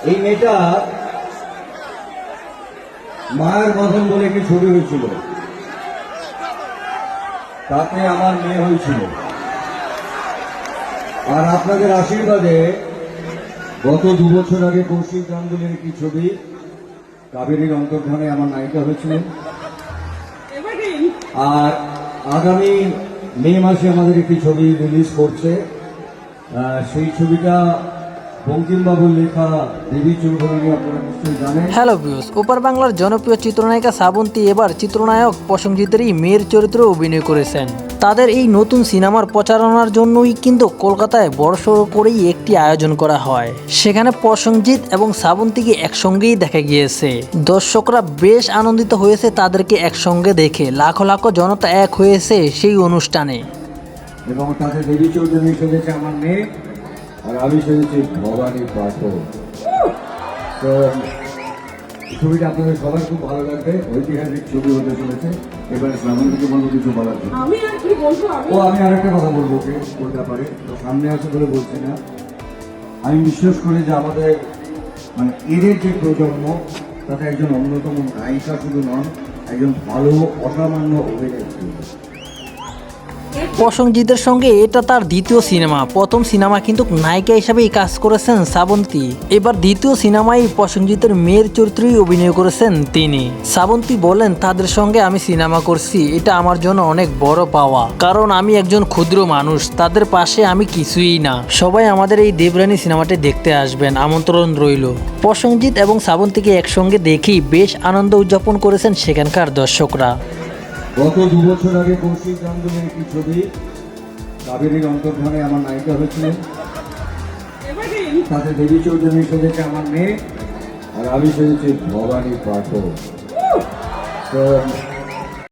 এই মেয়েটা মায়ের মতন বলে একটি ছবি হয়েছিল, তাতে আমার মেয়ে হয়েছিল। আর আপনাদের আশীর্বাদে গত 2 বছর আগে কৌশিক গাঙ্গুলির একটি ছবি কাবেরীর অন্তর্ধানে আমার নায়িকা হয়েছিলেন। আর আগামী মে মাসে আমাদের একটি ছবি রিলিজ করছে। সেই ছবিটা বঙ্কিমবাবুর লেখা দেবী চৌধুরী, আপনারা নিশ্চয়ই জানেন। হ্যালো ভিউস, ওপার বাংলার জনপ্রিয় চিত্রনায়িকা শ্রাবন্তী এবার চিত্রনায়ক প্রসেনজিতেরই মেয়ের চরিত্রে অভিনয় করেছেন। তাদের এই নতুন সিনেমার প্রচারণার জন্যই কিন্তু কলকাতায় বড়সড় করেই একটি আয়োজন করা হয়। সেখানে প্রসেনজিৎ এবং শ্রাবন্তীকে একসঙ্গেই দেখা গিয়েছে। দর্শকরা বেশ আনন্দিত হয়েছে তাদেরকে একসঙ্গে দেখে। লাখো লাখো জনতা এক হয়েছে সেই অনুষ্ঠানে। এবং তাতে দেবী চৌধুরী সেজেছে আমার মেয়ে, আর আমি সেজেছি ভবানী পাঠক। তো ছবিটা আপনাদের সবার খুব ভালো লাগবে, ঐতিহাসিক ছবি হতে চলেছে। এবারে শ্রাবন্তীকে বলবো কিছু বলার জন্য। আমি আরেকটা কথা বলবো ওকে ওর ব্যাপারে, তো সামনে আছে বলে বলছি না। আমি বিশ্বাস করি যে আমাদের মানে এদের যে প্রজন্ম, তাতে একজন অন্যতম নায়িকা শুধু নন, একজন ভালো অসামান্য অভিনেত্রী। প্রসেনজিতের সঙ্গে এটা তার দ্বিতীয় সিনেমা। প্রথম সিনেমা কিন্তু নায়িকা হিসাবেই কাজ করেছেন শ্রাবন্তী। এবার দ্বিতীয় সিনেমায় প্রসেনজিতের মেয়ের চরিত্রেই অভিনয় করেছেন তিনি। শ্রাবন্তী বলেন, তাদের সঙ্গে আমি সিনেমা করছি, এটা আমার জন্য অনেক বড় পাওয়া, কারণ আমি একজন ক্ষুদ্র মানুষ, তাদের পাশে আমি কিছুই না। সবাই আমাদের এই দেবরানী সিনেমাটি দেখতে আসবেন, আমন্ত্রণ রইল। প্রসেনজিৎ এবং শ্রাবন্তীকে একসঙ্গে দেখেই বেশ আনন্দ উদযাপন করেছেন সেখানকার দর্শকরা। গত 2 বছর আগে কৌশিক গাঙ্গুলির একটি ছবি কাবেরীর অন্তর্ধানে আমার নায়িকা হয়েছিলেন। তাতে দেবী চৌধুরী সেজেছে আমার মেয়ে, আর আমি সেজেছি ভবানী পাঠক। তো